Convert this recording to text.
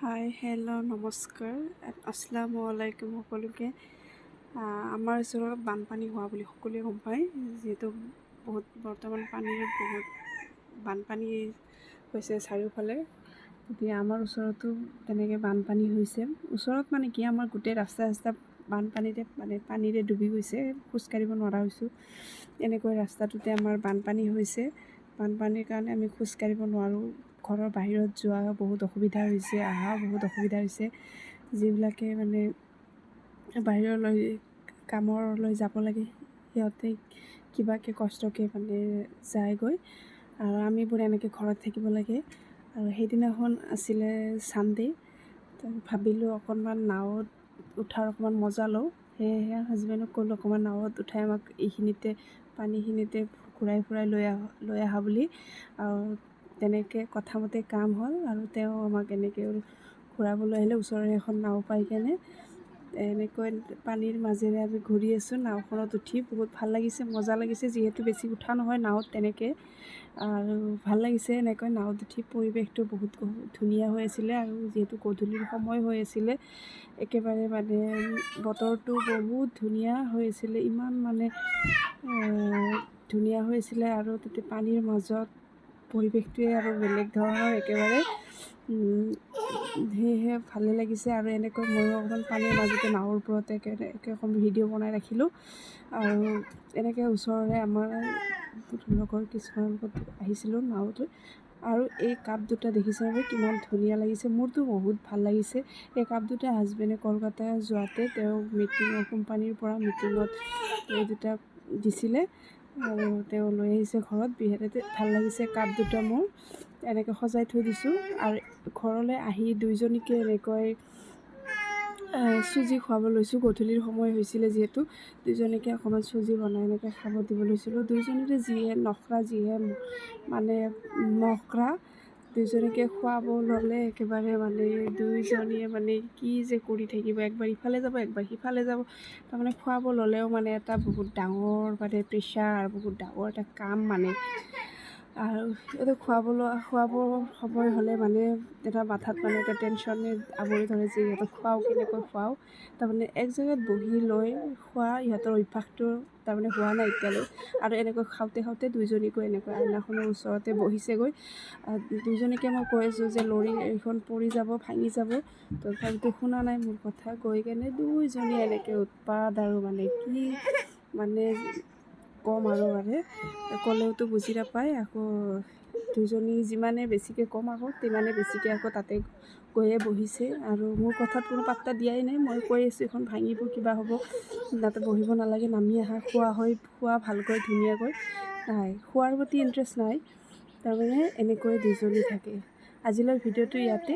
Hi hello' নমস্কাৰ আসসালামু আলাইকুম সকলোকে। আমাৰ ওচৰত বানপানী হোৱা বুলি সকলোৱে গম পায়, যিহেতু বৰ্তমান বহুত বানপানী হৈছে চাৰিওফালে। গতিকে আমাৰ ওচৰতো তেনেকৈ বানপানী হৈছে। ওচৰত মানে কি, আমাৰ গোটেই ৰাস্তা পানীৰে ডুবি গৈছে, খোজকাঢ়িব নোৱাৰা হৈছোঁ। এনেকৈ ৰাস্তাটোতে আমাৰ বানপানী হৈছে। বানপানীৰ কাৰণে আমি খোজকাঢ়িব নোৱাৰোঁ, ঘৰৰ বাহিৰত যোৱা বহুত অসুবিধা হৈছে, অহা বহুত অসুবিধা হৈছে। যিবিলাকে মানে বাহিৰলৈ কামলৈ যাব লাগে, সিহঁতে কিবাকৈ কষ্টকৈ মানে যায়গৈ, আৰু আমিবোৰ এনেকৈ ঘৰত থাকিব লাগে। আৰু সেইদিনাখন আছিলে ছানডে', ভাবিলোঁ অকণমান নাৱত উঠাৰ অকণমান মজা লওঁ। সেয়েহে হাজবেণ্ডক ক'লোঁ অকণমান নাৱত উঠাই আমাক এইখিনিতে পানীখিনিতে ঘূৰাই ফুৰাই লৈ আহা বুলি। আৰু তেনেকৈ কথামতে কাম হ'ল, আৰু তেওঁ আমাক এনেকৈ ঘূৰাবলৈ আহিলে। ওচৰৰে এখন নাও পাই কেনে এনেকৈ পানীৰ মাজেৰে আমি ঘূৰি আছোঁ। নাওখনত উঠি বহুত ভাল লাগিছে, মজা লাগিছে। যিহেতু বেছি উঠা নহয় নাৱত তেনেকৈ, আৰু ভাল লাগিছে এনেকৈ নাৱত উঠি। পৰিৱেশটো বহুত ধুনীয়া হৈ আছিলে, আৰু যিহেতু গধূলিৰ সময় হৈ আছিলে, একেবাৰে মানে বতৰটো বহুত ধুনীয়া হৈ আছিলে, ইমান মানে ধুনীয়া হৈ আছিলে। আৰু তাতে পানীৰ মাজত পৰিৱেশটোৱে আৰু বেলেগ ধৰণৰ একেবাৰে, সেয়েহে ভালে লাগিছে। আৰু এনেকৈ ময়ো অকণমান পানীৰ মাজতে নাৱৰ ওপৰতে অকণ ভিডিঅ' বনাই ৰাখিলোঁ। আৰু এনেকৈ ওচৰৰে আমাৰ লগৰ কিছুমানৰ লগত আহিছিলোঁ নাওলৈ। আৰু এই কাপ দুটা দেখিছে কিমান ধুনীয়া লাগিছে, মোৰতো বহুত ভাল লাগিছে। এই কাপ দুটা হাজবেণ্ডে কলকাতা যোৱাতে তেওঁ কোম্পানীৰ পৰা মিটিঙত এই দুটা দিছিলে, আৰু তেওঁ লৈ আহিছে ঘৰত। বিৰাট ভাল লাগিছে কাপ দুটা মোৰ, এনেকৈ সজাই থৈ দিছোঁ। আৰু ঘৰলৈ আহি দুইজনীকে এনেকৈ চুজি খুৱাব লৈছোঁ। গধূলিৰ সময় হৈছিলে যিহেতু, দুইজনীকে অকণমান চুজি বনাই এনেকৈ খাব দিব লৈছিলোঁ। দুইজনীৰে যিহে নখৰা, নখৰা, দুইজনীকে খুৱাব ল'লে একেবাৰে মানে দুইজনীয়ে মানে কি যে কৰি থাকিব, একবাৰ ইফালে যাব একবাৰ সিফালে যাব। তাৰমানে খুৱাব ল'লেও মানে এটা বহুত ডাঙৰ মানে প্ৰেছাৰ, বহুত ডাঙৰ এটা কাম মানে। আৰু সিহঁতে খুৱাব সময় হ'লে মানে এটা মাথাত মানে এটা টেনশ্যনে আৱৰি ধৰে যে ইহঁতক খুৱাওঁ, কেনেকৈ খুৱাওঁ। তাৰমানে এক জেগাত বহি লৈ খোৱা ইহঁতৰ অভ্যাসটো তাৰমানে হোৱা নাই এতিয়ালৈ। আৰু এনেকৈ খাওঁতে দুইজনীকো এনেকৈ আইনাখনৰ ওচৰতে বহিছেগৈ। দুইজনীকে মই কৈ আছোঁ যে লৰি এইখন পৰি যাব, ভাঙি যাব, তথাপিতো শুনা নাই মোৰ কথা। গৈ কেনে দুইজনী এনেকৈ উৎপাত, আৰু মানে কি মানে ক'ম আৰু মানে ক'লেওতো বুজি নাপায়। আকৌ দুইজনী যিমানে বেছিকৈ ক'ম আকৌ তিমানে বেছিকৈ আকৌ তাতে গৈয়ে বহিছে। আৰু মোৰ কথাত কোনো পাত্তা দিয়াই নাই। মই কৈ আছোঁ এখন ভাঙিব, কিবা হ'ব, তাতে বহিব নালাগে, নামি আহা, খোৱা ভালকৈ ধুনীয়াকৈ। নাই, খোৱাৰ প্ৰতি ইণ্টাৰেষ্ট নাই, তাৰমানে এনেকৈ দুইজনী থাকে। আজিলৈ ভিডিঅ'টো ইয়াতে।